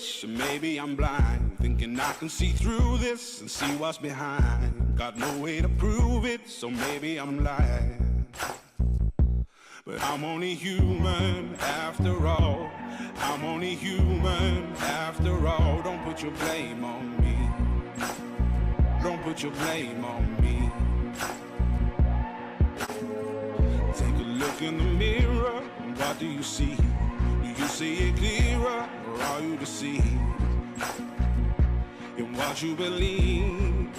foolish, maybe I'm blind, thinking I can see through this and see what's behind. Got no way to prove it, so maybe I'm lying. But I'm only human after all. I'm only human after all. Don't put your blame on me. Don't put your blame on me. Take a look in the mirror, what do you see? Do you see it clearer, or are you deceived in what you believe?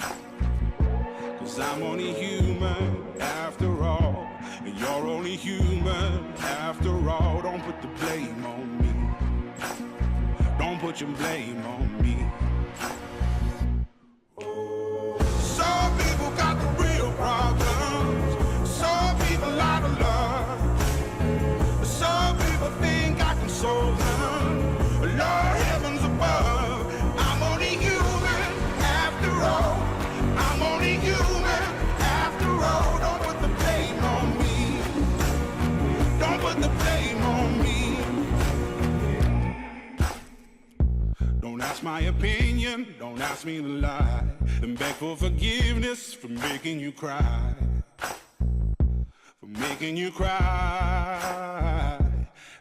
'Cause I'm only human after all, and you're only human after all. Don't put the blame on me. Don't put your blame on me. Some people got the real problems. Some people out of love. Some people think I can solve them. Lord, heavens above, I'm only human after all. I'm only human after all. Don't put the blame on me. Don't put the blame on me. Don't ask my opinion, don't ask me to lie, and beg for forgiveness for making you cry. For making you cry.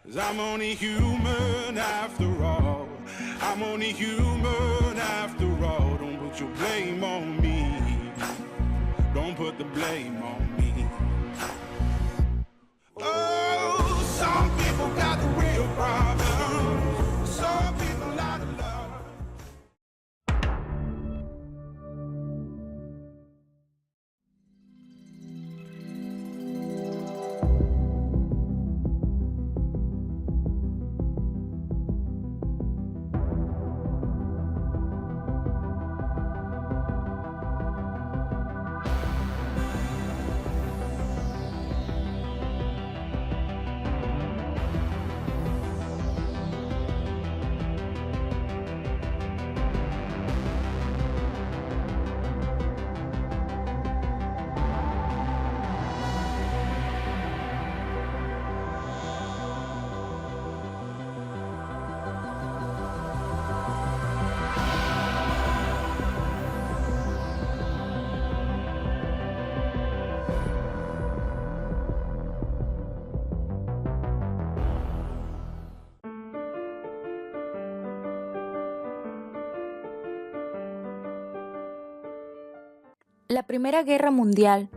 'Cause I'm only human after all. I'm only human after all. Don't put your blame on me. Don't put the blame on me. Oh, some people got the real problems. Some people out of love. La Primera Guerra Mundial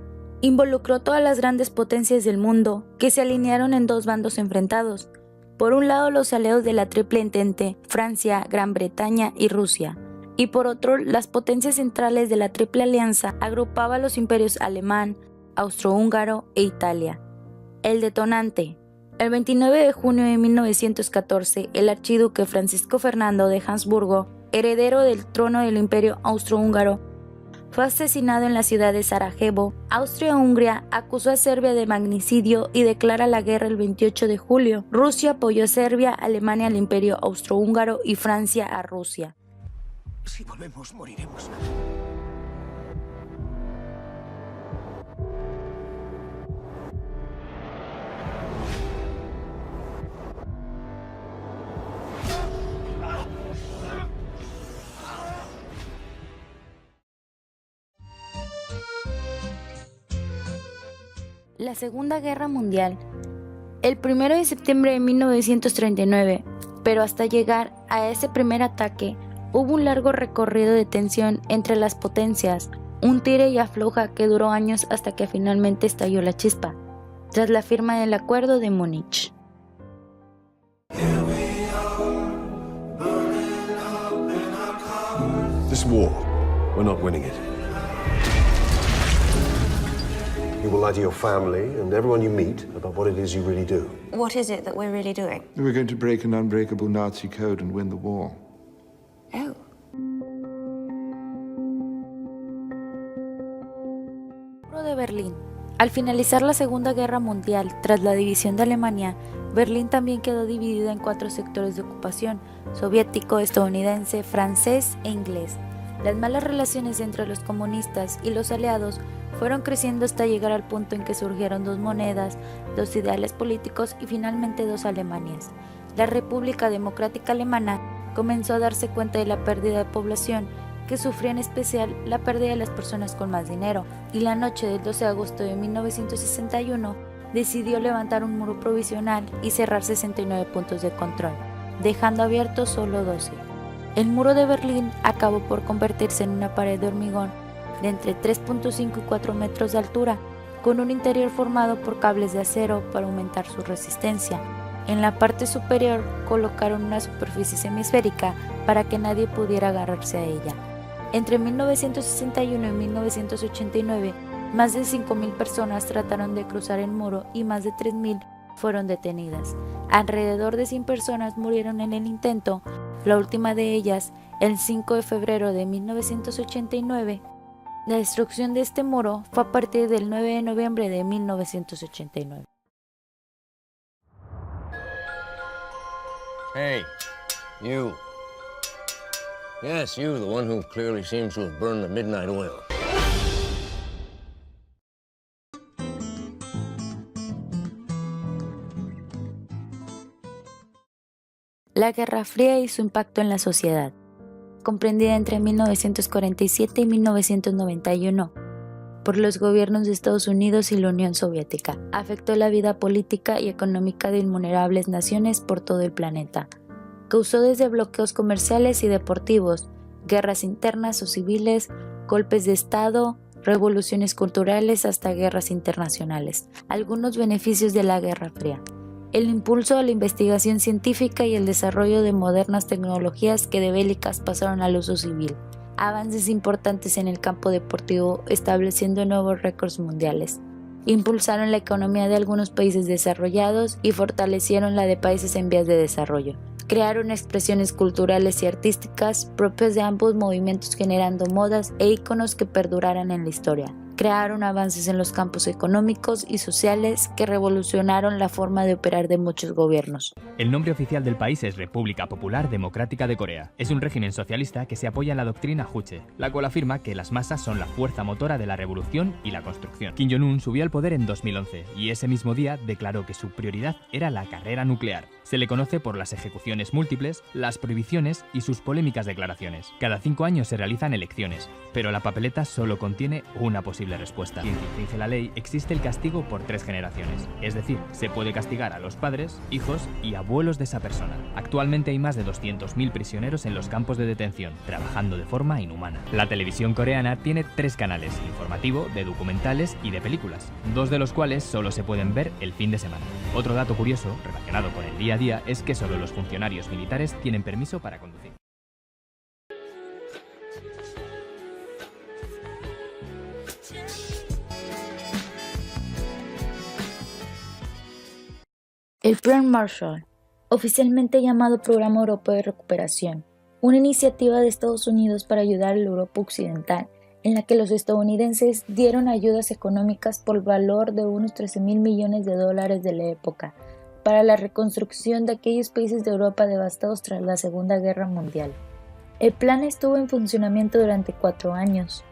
involucró todas las grandes potencias del mundo que se alinearon en dos bandos enfrentados. Por un lado los aliados de la Triple Entente, Francia, Gran Bretaña y Rusia, y por otro las potencias centrales de la Triple Alianza agrupaba los imperios alemán, austrohúngaro e Italia. El detonante. El 29 de junio de 1914, el archiduque Francisco Fernando de Habsburgo, heredero del trono del imperio austrohúngaro, fue asesinado en la ciudad de Sarajevo. Austria-Hungría acusó a Serbia de magnicidio y declara la guerra el 28 de julio. Rusia apoyó a Serbia, Alemania al imperio austrohúngaro y Francia a Rusia. Si volvemos, moriremos. La Segunda Guerra Mundial. El 1 de septiembre de 1939, pero hasta llegar a ese primer ataque, hubo un largo recorrido de tensión entre las potencias, un tire y afloja que duró años hasta que finalmente estalló la chispa, tras la firma del Acuerdo de Múnich. This war, we're not winning it. You will lie to your family and everyone you meet about what it is you really do. What is it that we're really doing? We're going to break an unbreakable Nazi code and win the war. Oh. Muro de Berlín. Al finalizar la Segunda Guerra Mundial, tras la división de Alemania, Berlín también quedó dividida en 4 sectores de ocupación: soviético, estadounidense, francés e inglés. Las malas relaciones entre los comunistas y los aliados fueron creciendo hasta llegar al punto en que surgieron 2 monedas, 2 ideales políticos y finalmente 2 Alemanias: la República Democrática Alemana comenzó a darse cuenta de la pérdida de población que sufría, en especial la pérdida de las personas con más dinero, y la noche del 12 de agosto de 1961 decidió levantar un muro provisional y cerrar 69 puntos de control, dejando abiertos solo 12. El muro de Berlín acabó por convertirse en una pared de hormigón de entre 3.5 y 4 metros de altura, con un interior formado por cables de acero para aumentar su resistencia. En la parte superior colocaron una superficie semisférica para que nadie pudiera agarrarse a ella. Entre 1961 y 1989, más de 5.000 personas trataron de cruzar el muro y más de 3.000 fueron detenidas. Alrededor de 100 personas murieron en el intento, la última de ellas el 5 de febrero de 1989. La destrucción de este muro fue a partir del 9 de noviembre de 1989. Hey, you. Yes, you, the one who clearly seems to have burned the midnight oil. La Guerra Fría y su impacto en la sociedad. Comprendida entre 1947 y 1991 por los gobiernos de Estados Unidos y la Unión Soviética, afectó la vida política y económica de innumerables naciones por todo el planeta. Causó desde bloqueos comerciales y deportivos, guerras internas o civiles, golpes de Estado, revoluciones culturales hasta guerras internacionales. Algunos beneficios de la Guerra Fría: el impulso a la investigación científica y el desarrollo de modernas tecnologías que de bélicas pasaron al uso civil. Avances importantes en el campo deportivo, estableciendo nuevos récords mundiales. Impulsaron la economía de algunos países desarrollados y fortalecieron la de países en vías de desarrollo. Crearon expresiones culturales y artísticas propias de ambos movimientos, generando modas e íconos que perduraran en la historia. Crearon avances en los campos económicos y sociales que revolucionaron la forma de operar de muchos gobiernos. El nombre oficial del país es República Popular Democrática de Corea. Es un régimen socialista que se apoya en la doctrina Juche, la cual afirma que las masas son la fuerza motora de la revolución y la construcción. Kim Jong-un subió al poder en 2011 y ese mismo día declaró que su prioridad era la carrera nuclear. Se le conoce por las ejecuciones múltiples, las prohibiciones y sus polémicas declaraciones. Cada 5 años se realizan elecciones, pero la papeleta solo contiene una posible respuesta. Quien infringe la ley, existe el castigo por 3 generaciones, es decir, se puede castigar a los padres, hijos y abuelos de esa persona. Actualmente hay más de 200.000 prisioneros en los campos de detención, trabajando de forma inhumana. La televisión coreana tiene 3 canales: informativo, de documentales y de películas, 2 de los cuales solo se pueden ver el fin de semana. Otro dato curioso, relacionado con el día a día, es que solo los funcionarios militares tienen permiso para conducir. El Plan Marshall, oficialmente llamado Programa Europeo de Recuperación, una iniciativa de Estados Unidos para ayudar a la Europa Occidental, en la que los estadounidenses dieron ayudas económicas por valor de unos $13.000 millones de la época, para la reconstrucción de aquellos países de Europa devastados tras la Segunda Guerra Mundial. El plan estuvo en funcionamiento durante 4 años.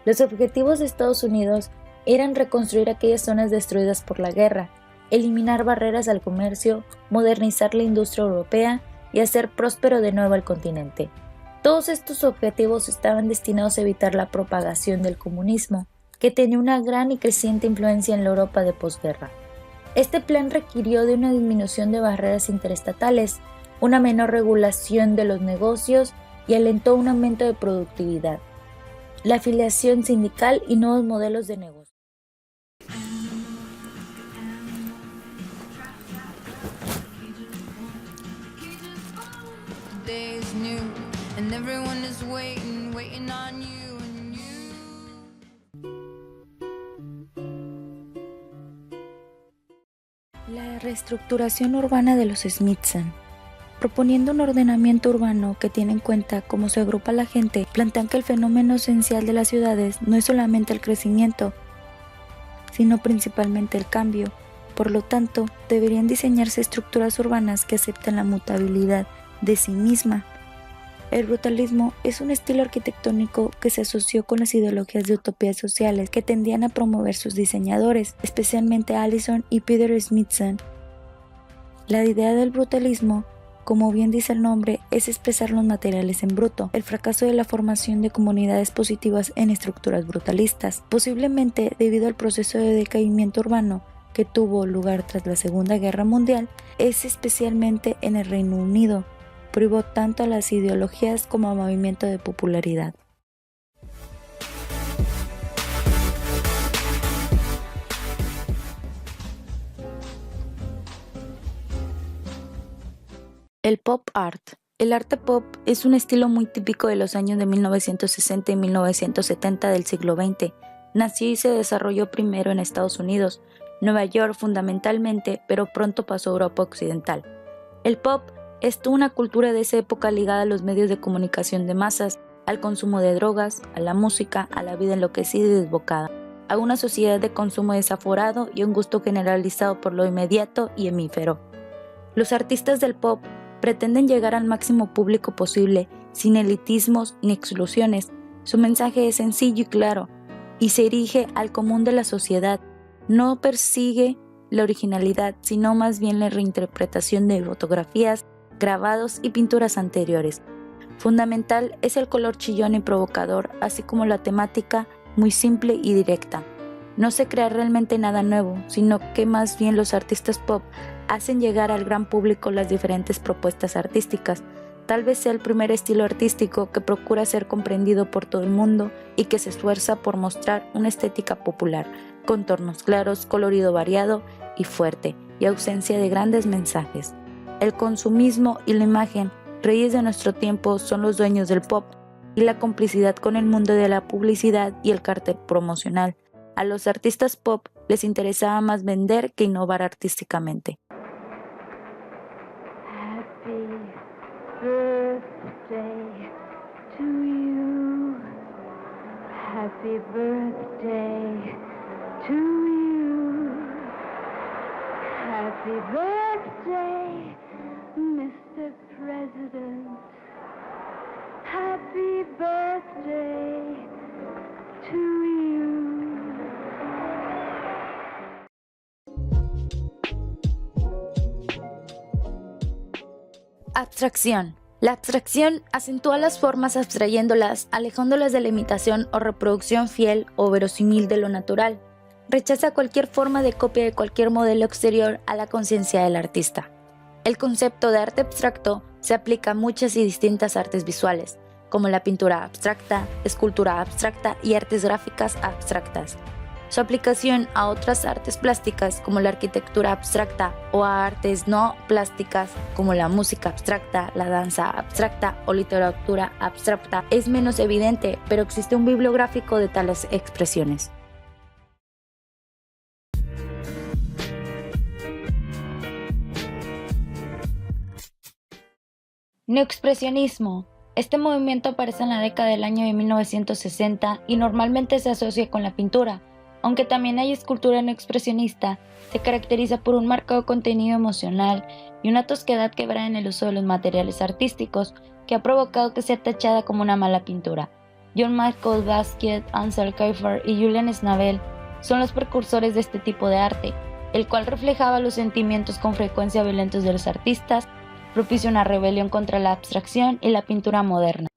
Los objetivos de Estados Unidos eran reconstruir aquellas zonas destruidas por la guerra, eliminar barreras al comercio, modernizar la industria europea y hacer próspero de nuevo el continente. Todos estos objetivos estaban destinados a evitar la propagación del comunismo, que tenía una gran y creciente influencia en la Europa de posguerra. Este plan requirió de una disminución de barreras interestatales, una menor regulación de los negocios y alentó un aumento de productividad, la afiliación sindical y nuevos modelos de negocio. La reestructuración urbana de los Smithson. Proponiendo un ordenamiento urbano que tiene en cuenta cómo se agrupa la gente, plantean que el fenómeno esencial de las ciudades no es solamente el crecimiento, sino principalmente el cambio. Por lo tanto, deberían diseñarse estructuras urbanas que acepten la mutabilidad de sí misma. El brutalismo es un estilo arquitectónico que se asoció con las ideologías de utopías sociales que tendían a promover sus diseñadores, especialmente Allison y Peter Smithson. La idea del brutalismo como bien dice el nombre, es expresar los materiales en bruto, el fracaso de la formación de comunidades positivas en estructuras brutalistas, posiblemente debido al proceso de decaimiento urbano que tuvo lugar tras la Segunda Guerra Mundial, es especialmente en el Reino Unido, privó tanto a las ideologías como al movimiento de popularidad. El pop art. El arte pop es un estilo muy típico de los años de 1960 y 1970 del siglo XX. Nació y se desarrolló primero en Estados Unidos, Nueva York fundamentalmente, pero pronto pasó a Europa Occidental. El pop es toda una cultura de esa época ligada a los medios de comunicación de masas, al consumo de drogas, a la música, a la vida enloquecida y desbocada, a una sociedad de consumo desaforado y un gusto generalizado por lo inmediato y hemífero. Los artistas del pop pretenden llegar al máximo público posible, sin elitismos ni exclusiones. Su mensaje es sencillo y claro, y se dirige al común de la sociedad. No persigue la originalidad, sino más bien la reinterpretación de fotografías, grabados y pinturas anteriores. Fundamental es el color chillón y provocador, así como la temática muy simple y directa. No se crea realmente nada nuevo, sino que más bien los artistas pop hacen llegar al gran público las diferentes propuestas artísticas. Tal vez sea el primer estilo artístico que procura ser comprendido por todo el mundo y que se esfuerza por mostrar una estética popular, con tonos claros, colorido variado y fuerte, y ausencia de grandes mensajes. El consumismo y la imagen, reyes de nuestro tiempo, son los dueños del pop, y la complicidad con el mundo de la publicidad y el cartel promocional. A los artistas pop les interesaba más vender que innovar artísticamente. Happy birthday to you. Happy birthday to you. Happy birthday, Mr. President. Happy birthday to you. Abstracción. La abstracción acentúa las formas abstrayéndolas, alejándolas de la imitación o reproducción fiel o verosímil de lo natural. Rechaza cualquier forma de copia de cualquier modelo exterior a la conciencia del artista. El concepto de arte abstracto se aplica a muchas y distintas artes visuales, como la pintura abstracta, escultura abstracta y artes gráficas abstractas. Su aplicación a otras artes plásticas como la arquitectura abstracta o a artes no plásticas como la música abstracta, la danza abstracta o literatura abstracta es menos evidente, pero existe un bibliográfico de tales expresiones. Neoexpresionismo. Este movimiento aparece en la década del año de 1960 y normalmente se asocia con la pintura. Aunque también hay escultura neoexpresionista, se caracteriza por un marcado contenido emocional y una tosquedad quebrada en el uso de los materiales artísticos que ha provocado que sea tachada como una mala pintura. John Michael Basquiat, Ansel Kiefer y Julian Schnabel son los precursores de este tipo de arte, el cual reflejaba los sentimientos con frecuencia violentos de los artistas, propició una rebelión contra la abstracción y la pintura moderna.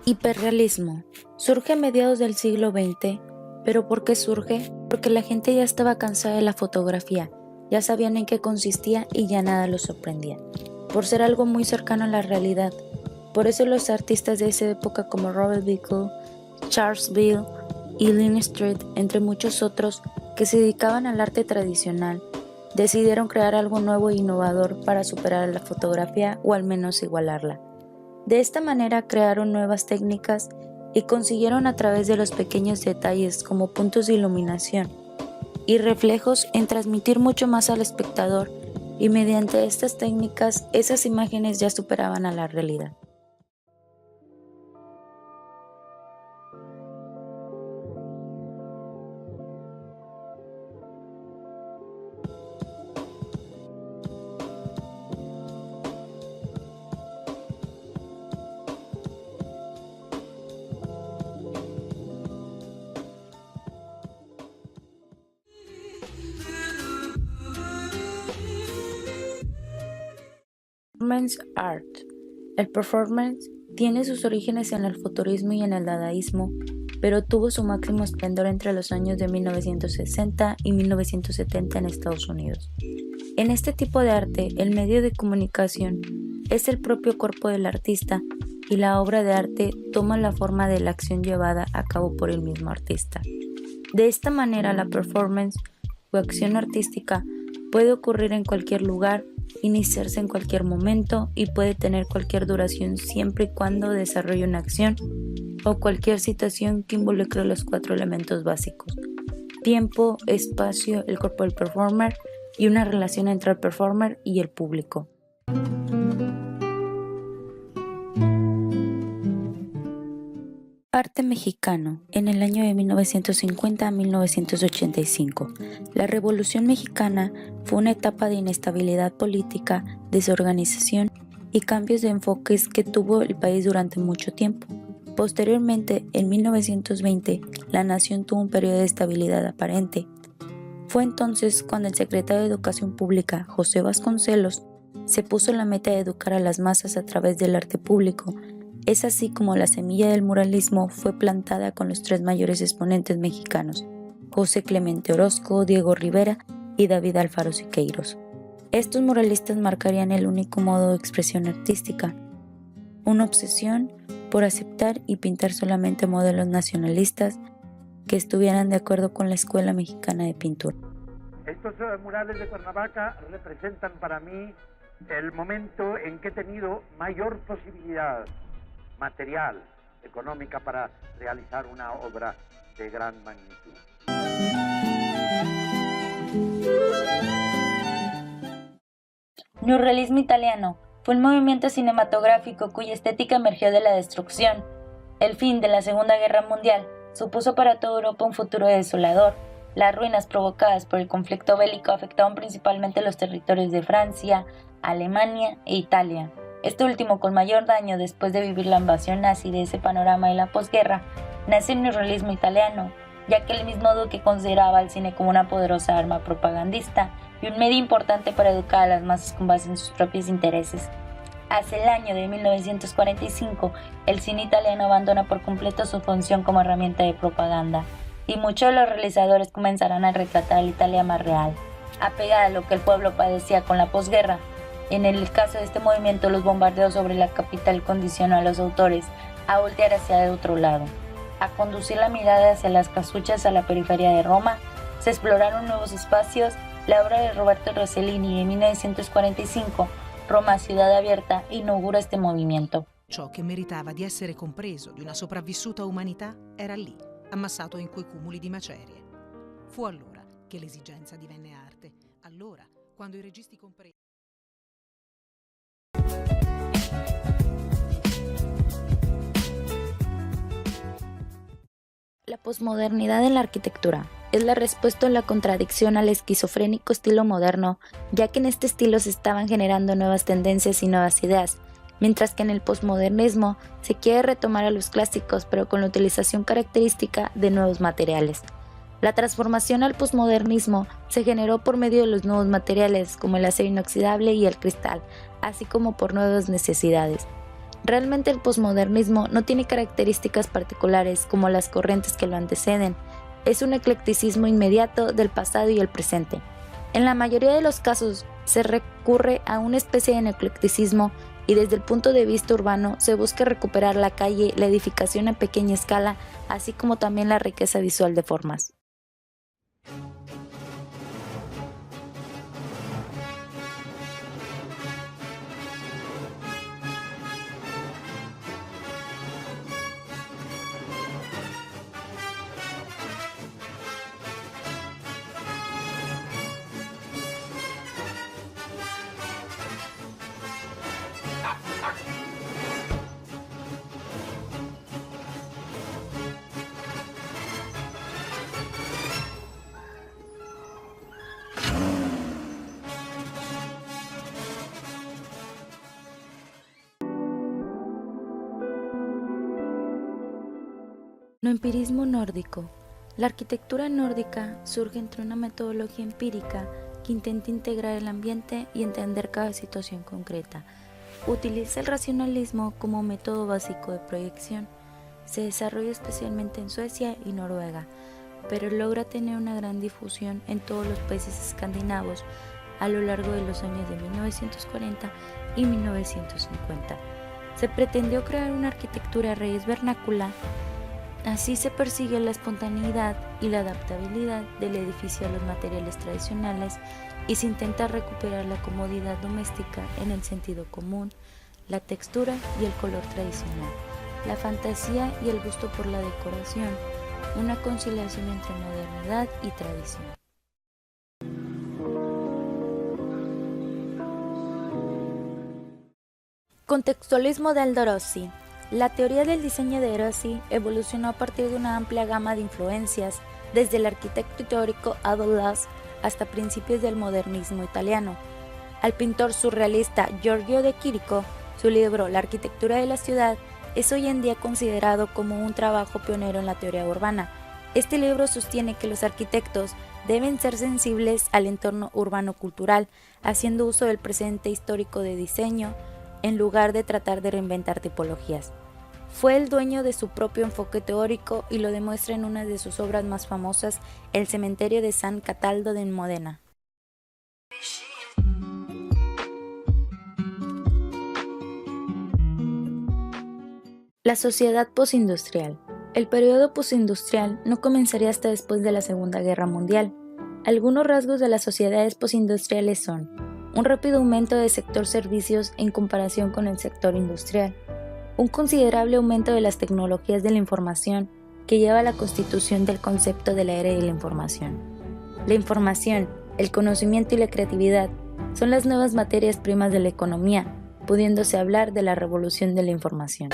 Hiperrealismo. Surge a mediados del siglo XX, pero ¿por qué surge? Porque la gente ya estaba cansada de la fotografía, ya sabían en qué consistía y ya nada los sorprendía, por ser algo muy cercano a la realidad. Por eso los artistas de esa época como Robert Bickle, Charles Beale y Lynn Street, entre muchos otros, que se dedicaban al arte tradicional, decidieron crear algo nuevo e innovador para superar a la fotografía o al menos igualarla. De esta manera crearon nuevas técnicas y consiguieron a través de los pequeños detalles como puntos de iluminación y reflejos en transmitir mucho más al espectador, y mediante estas técnicas esas imágenes ya superaban a la realidad. Performance Art. El performance tiene sus orígenes en el futurismo y en el dadaísmo, pero tuvo su máximo esplendor entre los años de 1960 y 1970 en Estados Unidos. En este tipo de arte, el medio de comunicación es el propio cuerpo del artista y la obra de arte toma la forma de la acción llevada a cabo por el mismo artista. De esta manera, la performance o acción artística puede ocurrir en cualquier lugar, iniciarse en cualquier momento y puede tener cualquier duración siempre y cuando desarrolle una acción o cualquier situación que involucre los 4 elementos básicos: tiempo, espacio, el cuerpo del performer y una relación entre el performer y el público. Arte mexicano. En el año de 1950 a 1985, la Revolución Mexicana fue una etapa de inestabilidad política, desorganización y cambios de enfoques que tuvo el país durante mucho tiempo. Posteriormente, en 1920, la nación tuvo un periodo de estabilidad aparente. Fue entonces cuando el secretario de Educación Pública, José Vasconcelos, se puso la meta de educar a las masas a través del arte público. Es así como la semilla del muralismo fue plantada con los 3 mayores exponentes mexicanos: José Clemente Orozco, Diego Rivera y David Alfaro Siqueiros. Estos muralistas marcarían el único modo de expresión artística, una obsesión por aceptar y pintar solamente modelos nacionalistas que estuvieran de acuerdo con la Escuela Mexicana de Pintura. Estos murales de Cuernavaca representan para mí el momento en que he tenido mayor posibilidad material, económica, para realizar una obra de gran magnitud. Neorrealismo italiano fue un movimiento cinematográfico cuya estética emergió de la destrucción. El fin de la Segunda Guerra Mundial supuso para toda Europa un futuro desolador. Las ruinas provocadas por el conflicto bélico afectaron principalmente los territorios de Francia, Alemania e Italia. Este último con mayor daño después de vivir la invasión nazi. De ese panorama de la posguerra nace el neorrealismo italiano, ya que el mismo duque consideraba al cine como una poderosa arma propagandista y un medio importante para educar a las masas con base en sus propios intereses. Hacia el año de 1945, el cine italiano abandona por completo su función como herramienta de propaganda, y muchos de los realizadores comenzarán a retratar a la Italia más real, apegada a lo que el pueblo padecía con la posguerra. En el caso de este movimiento, los bombardeos sobre la capital condicionó a los autores a voltear hacia el otro lado, a conducir la mirada hacia las casuchas a la periferia de Roma. Se exploraron nuevos espacios. La obra de Roberto Rossellini de 1945, Roma ciudad abierta, inaugura este movimiento. Ciò che meritava di essere compreso di una sopravvissuta umanità era lì, ammassato in quei cumuli di macerie. Fu allora che l'esigenza divenne arte. Allora, quando i registi compresero. La posmodernidad en la arquitectura es la respuesta a la contradicción al esquizofrénico estilo moderno, ya que en este estilo se estaban generando nuevas tendencias y nuevas ideas, mientras que en el posmodernismo se quiere retomar a los clásicos, pero con la utilización característica de nuevos materiales. La transformación al posmodernismo se generó por medio de los nuevos materiales como el acero inoxidable y el cristal, así como por nuevas necesidades. Realmente el posmodernismo no tiene características particulares como las corrientes que lo anteceden, es un eclecticismo inmediato del pasado y el presente. En la mayoría de los casos se recurre a una especie de neoeclecticismo y desde el punto de vista urbano se busca recuperar la calle, la edificación a pequeña escala, así como también la riqueza visual de formas. Noempirismo nórdico. La arquitectura nórdica surge entre una metodología empírica que intenta integrar el ambiente y entender cada situación concreta. Utiliza el racionalismo como método básico de proyección. Se desarrolla especialmente en Suecia y Noruega, pero logra tener una gran difusión en todos los países escandinavos a lo largo de los años de 1940 y 1950. Se pretendió crear una arquitectura a raíz vernácula. Así se persigue la espontaneidad y la adaptabilidad del edificio a los materiales tradicionales y se intenta recuperar la comodidad doméstica en el sentido común, la textura y el color tradicional, la fantasía y el gusto por la decoración, una conciliación entre modernidad y tradición. Contextualismo de Aldo Rossi. La teoría del diseño de Rossi evolucionó a partir de una amplia gama de influencias, desde el arquitecto teórico Adolf Loos hasta principios del modernismo italiano. Al pintor surrealista Giorgio de Chirico, su libro La arquitectura de la ciudad es hoy en día considerado como un trabajo pionero en la teoría urbana. Este libro sostiene que los arquitectos deben ser sensibles al entorno urbano-cultural, haciendo uso del presente histórico de diseño, en lugar de tratar de reinventar tipologías. Fue el dueño de su propio enfoque teórico y lo demuestra en una de sus obras más famosas, El cementerio de San Cataldo de Modena. La sociedad postindustrial. El periodo postindustrial no comenzaría hasta después de la Segunda Guerra Mundial. Algunos rasgos de las sociedades postindustriales son un rápido aumento del sector servicios en comparación con el sector industrial, un considerable aumento de las tecnologías de la información que lleva a la constitución del concepto de la era de la información. La información, el conocimiento y la creatividad son las nuevas materias primas de la economía, pudiéndose hablar de la revolución de la información.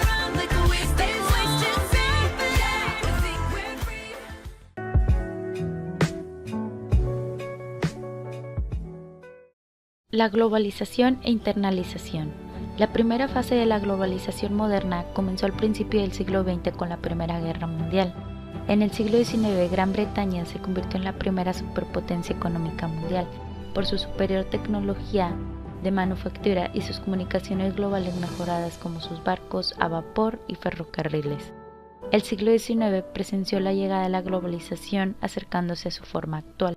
La globalización e internalización. La primera fase de la globalización moderna comenzó al principio del siglo XX con la Primera Guerra Mundial. En el siglo XIX, Gran Bretaña se convirtió en la primera superpotencia económica mundial por su superior tecnología de manufactura y sus comunicaciones globales mejoradas como sus barcos a vapor y ferrocarriles. El siglo XIX presenció la llegada de la globalización acercándose a su forma actual.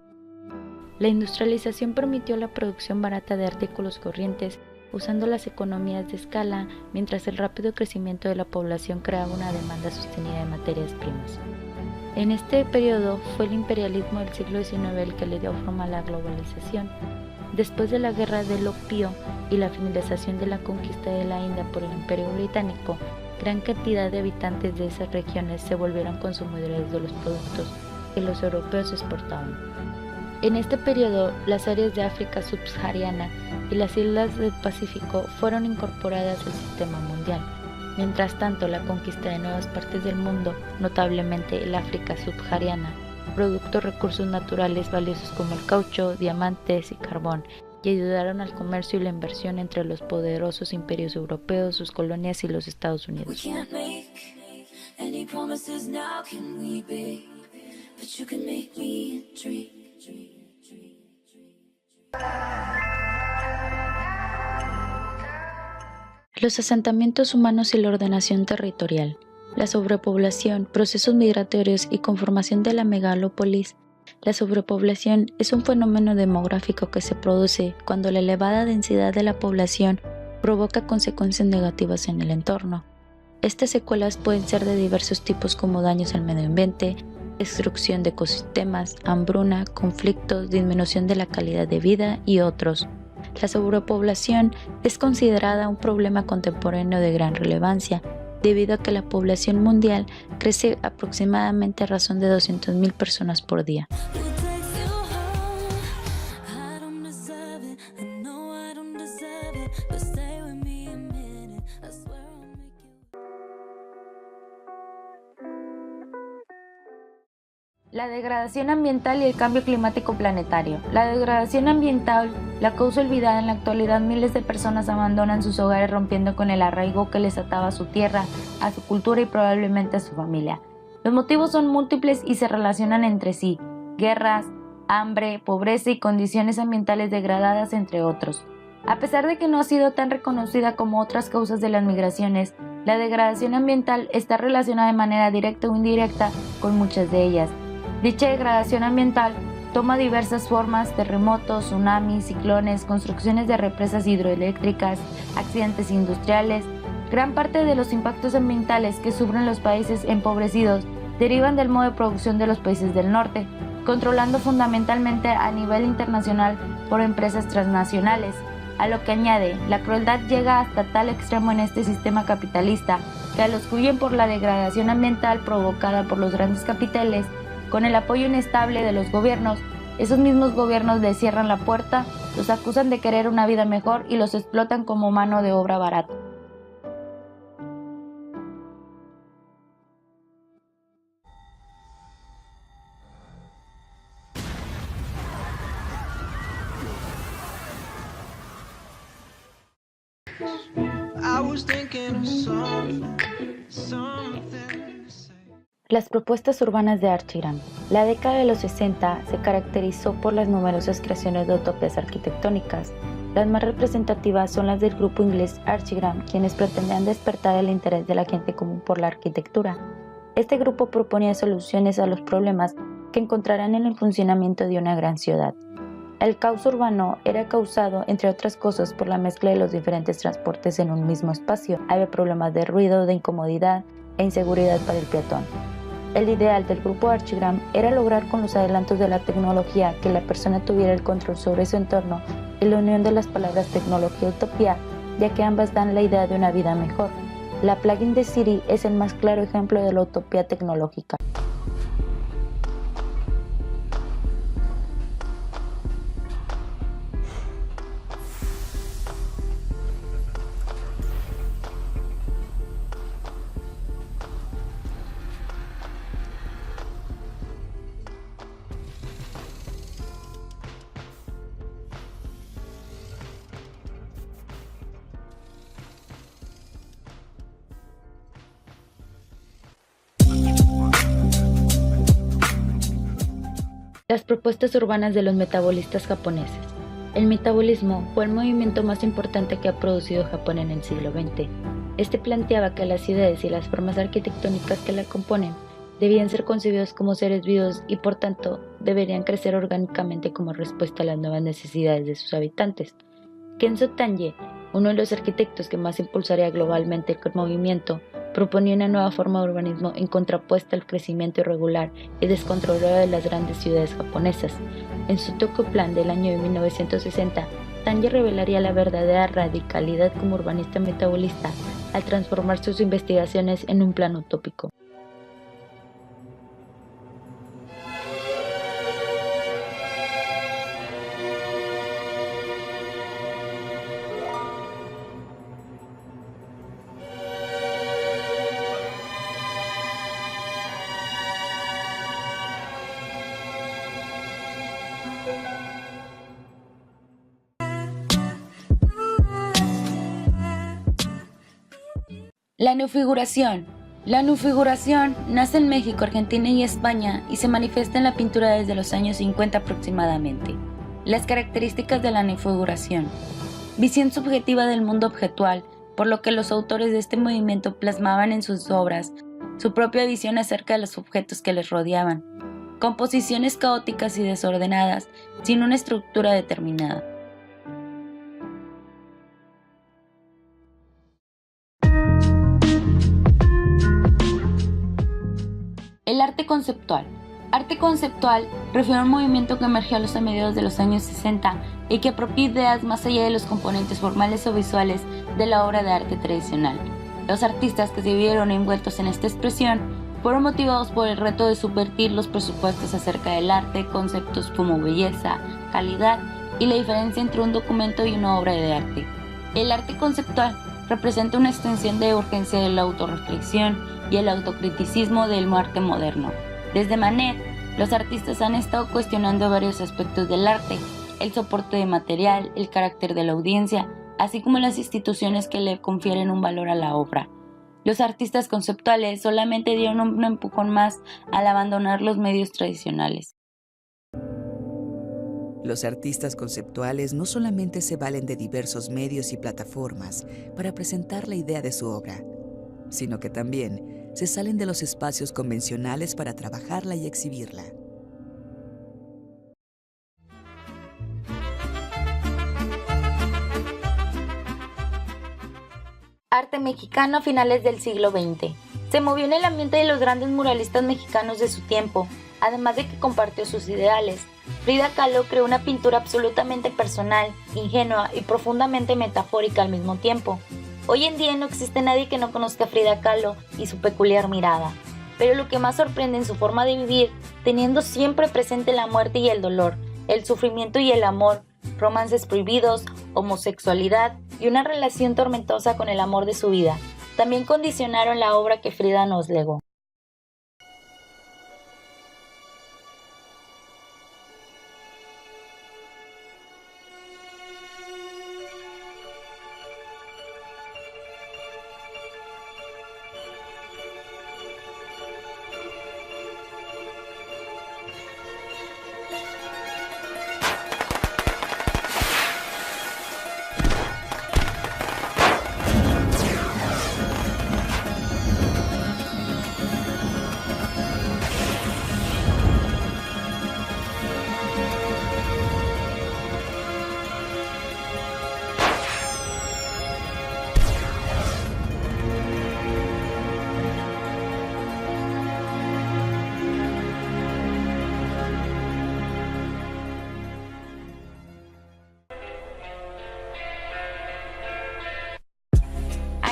La industrialización permitió la producción barata de artículos corrientes usando las economías de escala, mientras el rápido crecimiento de la población creaba una demanda sostenida de materias primas. En este periodo fue el imperialismo del siglo XIX el que le dio forma a la globalización. Después de la Guerra del Opio y la finalización de la conquista de la India por el Imperio Británico, gran cantidad de habitantes de esas regiones se volvieron consumidores de los productos que los europeos exportaban. En este periodo, las áreas de África subsahariana y las islas del Pacífico fueron incorporadas al sistema mundial. Mientras tanto, la conquista de nuevas partes del mundo, notablemente el África subsahariana, produjo recursos naturales valiosos como el caucho, diamantes y carbón, y ayudaron al comercio y la inversión entre los poderosos imperios europeos, sus colonias y los Estados Unidos. Los asentamientos humanos y la ordenación territorial, la sobrepoblación, procesos migratorios y conformación de la megalópolis. La sobrepoblación es un fenómeno demográfico que se produce cuando la elevada densidad de la población provoca consecuencias negativas en el entorno. Estas secuelas pueden ser de diversos tipos como daños al medio ambiente, destrucción de ecosistemas, hambruna, conflictos, disminución de la calidad de vida y otros. La sobrepoblación es considerada un problema contemporáneo de gran relevancia, debido a que la población mundial crece aproximadamente a razón de 200.000 personas por día. La degradación ambiental y el cambio climático planetario. La degradación ambiental la causa olvidada. En la actualidad miles de personas abandonan sus hogares rompiendo con el arraigo que les ataba a su tierra, a su cultura y probablemente a su familia. Los motivos son múltiples y se relacionan entre sí: guerras, hambre, pobreza y condiciones ambientales degradadas, entre otros. A pesar de que no ha sido tan reconocida como otras causas de las migraciones, la degradación ambiental está relacionada de manera directa o indirecta con muchas de ellas. Dicha degradación ambiental toma diversas formas: terremotos, tsunamis, ciclones, construcciones de represas hidroeléctricas, accidentes industriales. Gran parte de los impactos ambientales que sufren los países empobrecidos derivan del modo de producción de los países del norte, controlando fundamentalmente a nivel internacional por empresas transnacionales. A lo que añade, la crueldad llega hasta tal extremo en este sistema capitalista que a los que huyen por la degradación ambiental provocada por los grandes capitales, con el apoyo inestable de los gobiernos, esos mismos gobiernos les cierran la puerta, los acusan de querer una vida mejor y los explotan como mano de obra barata. Las propuestas urbanas de Archigram. La década de los 60 se caracterizó por las numerosas creaciones de utopías arquitectónicas. Las más representativas son las del grupo inglés Archigram, quienes pretendían despertar el interés de la gente común por la arquitectura. Este grupo proponía soluciones a los problemas que encontrarán en el funcionamiento de una gran ciudad. El caos urbano era causado, entre otras cosas, por la mezcla de los diferentes transportes en un mismo espacio. Había problemas de ruido, de incomodidad e inseguridad para el peatón. El ideal del grupo Archigram era lograr con los adelantos de la tecnología que la persona tuviera el control sobre su entorno y la unión de las palabras tecnología y utopía, ya que ambas dan la idea de una vida mejor. La Plague in the City es el más claro ejemplo de la utopía tecnológica. Las propuestas urbanas de los metabolistas japoneses. El metabolismo fue el movimiento más importante que ha producido Japón en el siglo XX. Este planteaba que las ciudades y las formas arquitectónicas que la componen debían ser concebidos como seres vivos y por tanto deberían crecer orgánicamente como respuesta a las nuevas necesidades de sus habitantes. Kenzo Tange, uno de los arquitectos que más impulsaría globalmente el movimiento, proponía una nueva forma de urbanismo en contrapuesta al crecimiento irregular y descontrolado de las grandes ciudades japonesas. En su Tokyo Plan del año de 1960, Tange revelaría la verdadera radicalidad como urbanista metabolista al transformar sus investigaciones en un plan utópico. La neofiguración. La neofiguración nace en México, Argentina y España y se manifiesta en la pintura desde los años 50 aproximadamente. Las características de la neofiguración. Visión subjetiva del mundo objetual, por lo que los autores de este movimiento plasmaban en sus obras su propia visión acerca de los objetos que les rodeaban, composiciones caóticas y desordenadas, sin una estructura determinada. El arte conceptual. Arte conceptual refiere a un movimiento que emergió a mediados de los años 60 y que apropia ideas más allá de los componentes formales o visuales de la obra de arte tradicional. Los artistas que se vieron envueltos en esta expresión fueron motivados por el reto de subvertir los presupuestos acerca del arte, conceptos como belleza, calidad y la diferencia entre un documento y una obra de arte. El arte conceptual representa una extensión de urgencia de la autorreflexión y el autocriticismo del arte moderno. Desde Manet, los artistas han estado cuestionando varios aspectos del arte, el soporte de material, el carácter de la audiencia, así como las instituciones que le confieren un valor a la obra. Los artistas conceptuales solamente dieron un empujón más al abandonar los medios tradicionales. Los artistas conceptuales no solamente se valen de diversos medios y plataformas para presentar la idea de su obra, sino que también se salen de los espacios convencionales para trabajarla y exhibirla. Arte mexicano a finales del siglo XX. Se movió en el ambiente de los grandes muralistas mexicanos de su tiempo, además de que compartió sus ideales. Frida Kahlo creó una pintura absolutamente personal, ingenua y profundamente metafórica al mismo tiempo. Hoy en día no existe nadie que no conozca a Frida Kahlo y su peculiar mirada, pero lo que más sorprende en su forma de vivir, teniendo siempre presente la muerte y el dolor, el sufrimiento y el amor, romances prohibidos, homosexualidad y una relación tormentosa con el amor de su vida, también condicionaron la obra que Frida nos legó.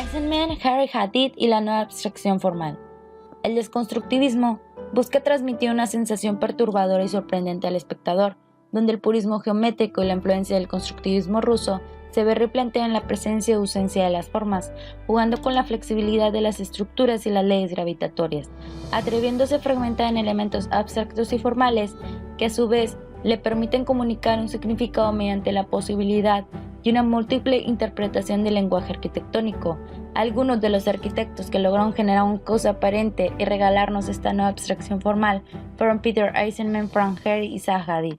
Eisenman, Harry Hadid y la nueva abstracción formal. El desconstructivismo busca transmitir una sensación perturbadora y sorprendente al espectador, donde el purismo geométrico y la influencia del constructivismo ruso se ve replanteada en la presencia y ausencia de las formas, jugando con la flexibilidad de las estructuras y las leyes gravitatorias, atreviéndose a fragmentar en elementos abstractos y formales que a su vez le permiten comunicar un significado mediante la posibilidad y una múltiple interpretación del lenguaje arquitectónico. Algunos de los arquitectos que lograron generar un caos aparente y regalarnos esta nueva abstracción formal fueron Peter Eisenman, Frank Gehry y Zaha Hadid.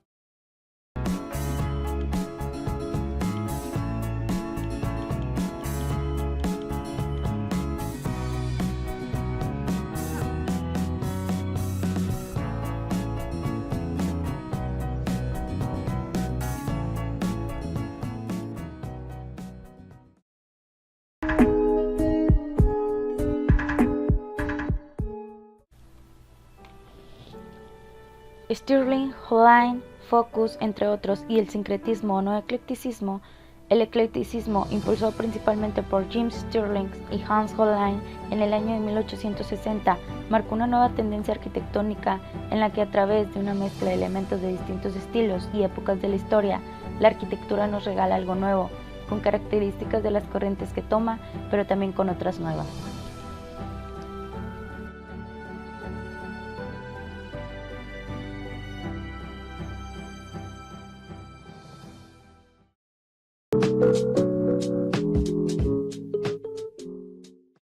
Stirling, Hollein, Focus, entre otros, y el sincretismo o no eclecticismo. El eclecticismo, impulsado principalmente por James Stirling y Hans Hollein en el año de 1860, marcó una nueva tendencia arquitectónica en la que a través de una mezcla de elementos de distintos estilos y épocas de la historia, la arquitectura nos regala algo nuevo, con características de las corrientes que toma, pero también con otras nuevas.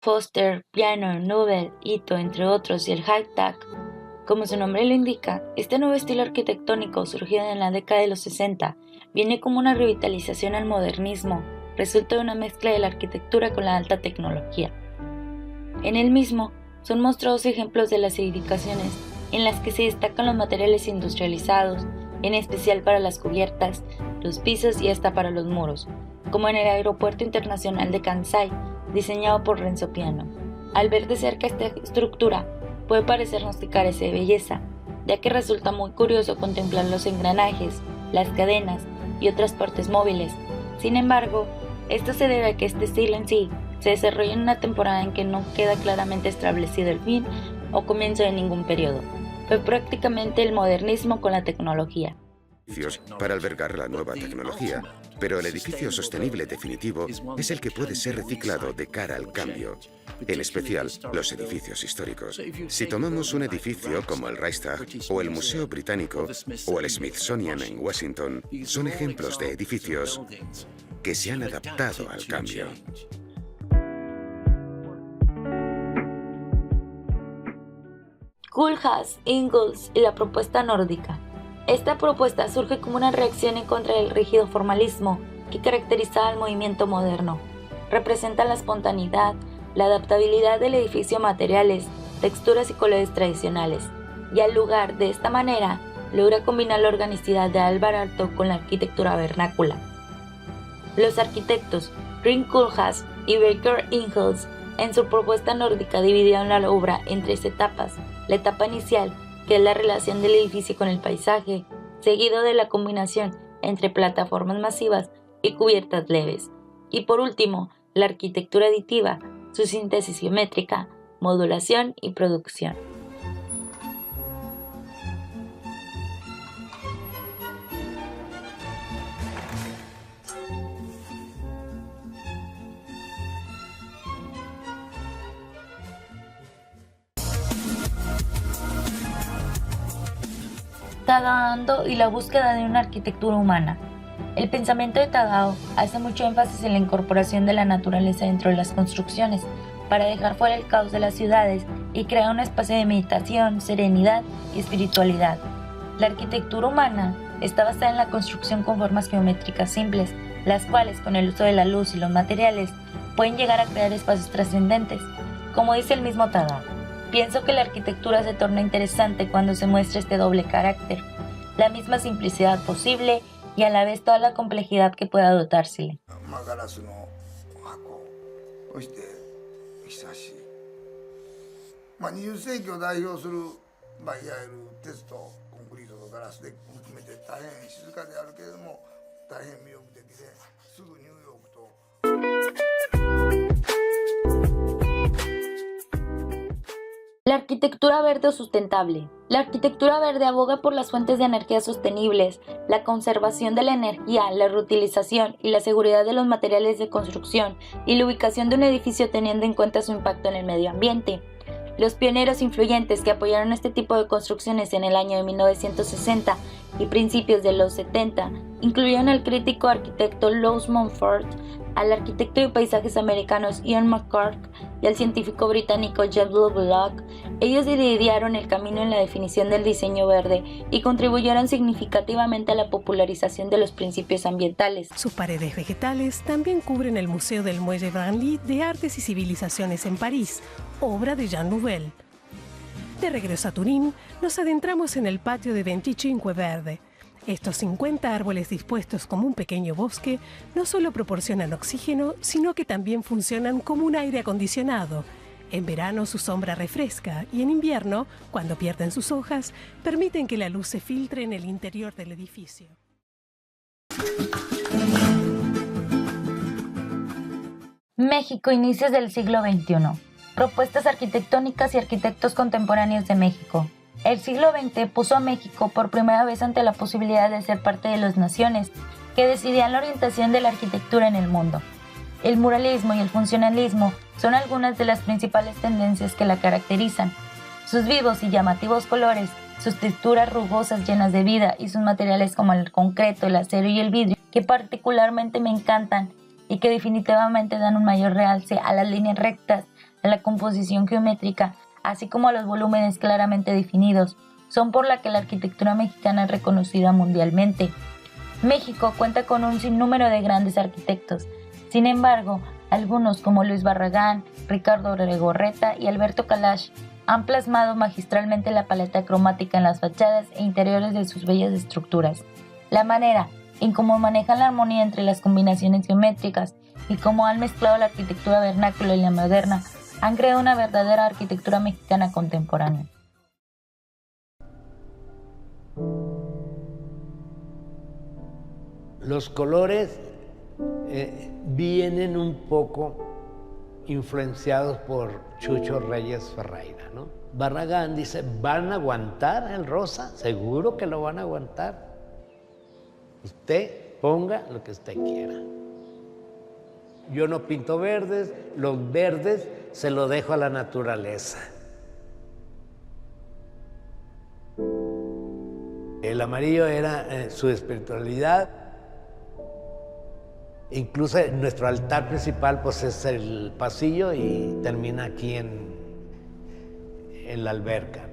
Foster, Piano, Nobel, Ito, entre otros, y el high-tech. Como su nombre lo indica, este nuevo estilo arquitectónico surgido en la década de los 60 viene como una revitalización al modernismo, resulta de una mezcla de la arquitectura con la alta tecnología. En el mismo son mostrados ejemplos de las edificaciones en las que se destacan los materiales industrializados, en especial para las cubiertas, los pisos y hasta para los muros, como en el Aeropuerto Internacional de Kansai, diseñado por Renzo Piano. Al ver de cerca esta estructura, puede parecernos que carece de belleza, ya que resulta muy curioso contemplar los engranajes, las cadenas y otras partes móviles. Sin embargo, esto se debe a que este estilo en sí se desarrolla en una temporada en que no queda claramente establecido el fin o comienzo de ningún periodo. Fue prácticamente el modernismo con la tecnología. Para albergar la nueva tecnología, pero el edificio sostenible definitivo es el que puede ser reciclado de cara al cambio, en especial los edificios históricos. Si tomamos un edificio como el Reichstag o el Museo Británico o el Smithsonian en Washington, son ejemplos de edificios que se han adaptado al cambio. Koolhaas, Ingalls y la propuesta nórdica. Esta propuesta surge como una reacción en contra del rígido formalismo que caracterizaba al movimiento moderno. Representa la espontaneidad, la adaptabilidad del edificio a materiales, texturas y colores tradicionales, y al lugar, de esta manera, logra combinar la organicidad de Alvar Aalto con la arquitectura vernácula. Los arquitectos Grim Koolhaas y Birger Ingalls en su propuesta nórdica dividieron la obra en 3 etapas. La etapa inicial, que es la relación del edificio con el paisaje, seguido de la combinación entre plataformas masivas y cubiertas leves. Y por último, la arquitectura aditiva, su síntesis geométrica, modulación y producción. Tadao Ando y la búsqueda de una arquitectura humana. El pensamiento de Tadao hace mucho énfasis en la incorporación de la naturaleza dentro de las construcciones, para dejar fuera el caos de las ciudades y crear un espacio de meditación, serenidad y espiritualidad. La arquitectura humana está basada en la construcción con formas geométricas simples, las cuales, con el uso de la luz y los materiales, pueden llegar a crear espacios trascendentes. Como dice el mismo Tadao, pienso que la arquitectura se torna interesante cuando se muestra este doble carácter, la misma simplicidad posible y a la vez toda la complejidad que pueda dotársele. 20世紀を代表する、いわゆる鉄とコンクリートとガラスで含めて大変静かであるけれども大変魅力的ですぐニューヨークと。La arquitectura verde o sustentable. La arquitectura verde aboga por las fuentes de energía sostenibles, la conservación de la energía, la reutilización y la seguridad de los materiales de construcción y la ubicación de un edificio teniendo en cuenta su impacto en el medio ambiente. Los pioneros influyentes que apoyaron este tipo de construcciones en el año de 1960 y principios de los 70 incluyeron al crítico arquitecto Lowes Montfort, al arquitecto de paisajes americanos Ian McCarthy y al científico británico James Lovelock. Ellos idearon el camino en la definición del diseño verde y contribuyeron significativamente a la popularización de los principios ambientales. Sus paredes vegetales también cubren el Museo del Muelle Branly de Artes y Civilizaciones en París, obra de Jean Nouvel. De regreso a Turín, nos adentramos en el patio de 25 Verde. Estos 50 árboles dispuestos como un pequeño bosque no solo proporcionan oxígeno, sino que también funcionan como un aire acondicionado. En verano su sombra refresca y en invierno, cuando pierden sus hojas, permiten que la luz se filtre en el interior del edificio. México, inicios del siglo XXI. Propuestas arquitectónicas y arquitectos contemporáneos de México. El siglo XX puso a México por primera vez ante la posibilidad de ser parte de las naciones que decidían la orientación de la arquitectura en el mundo. El muralismo y el funcionalismo son algunas de las principales tendencias que la caracterizan. Sus vivos y llamativos colores, sus texturas rugosas llenas de vida y sus materiales como el concreto, el acero y el vidrio, que particularmente me encantan y que definitivamente dan un mayor realce a las líneas rectas, a la composición geométrica, así como a los volúmenes claramente definidos, son por la que la arquitectura mexicana es reconocida mundialmente. México cuenta con un sinnúmero de grandes arquitectos, Sin embargo, algunos como Luis Barragán, Ricardo Legorreta y Alberto Kalash han plasmado magistralmente la paleta cromática en las fachadas e interiores de sus bellas estructuras. La manera en cómo manejan la armonía entre las combinaciones geométricas y cómo han mezclado la arquitectura vernácula y la moderna han creado una verdadera arquitectura mexicana contemporánea. Los colores vienen un poco influenciados por Chucho Reyes Ferreira, ¿no? Barragán dice, ¿van a aguantar el rosa? Seguro que lo van a aguantar. Usted ponga lo que usted quiera. Yo no pinto verdes, los verdes se los dejo a la naturaleza. El amarillo era su espiritualidad. Incluso nuestro altar principal pues es el pasillo y termina aquí en la alberca.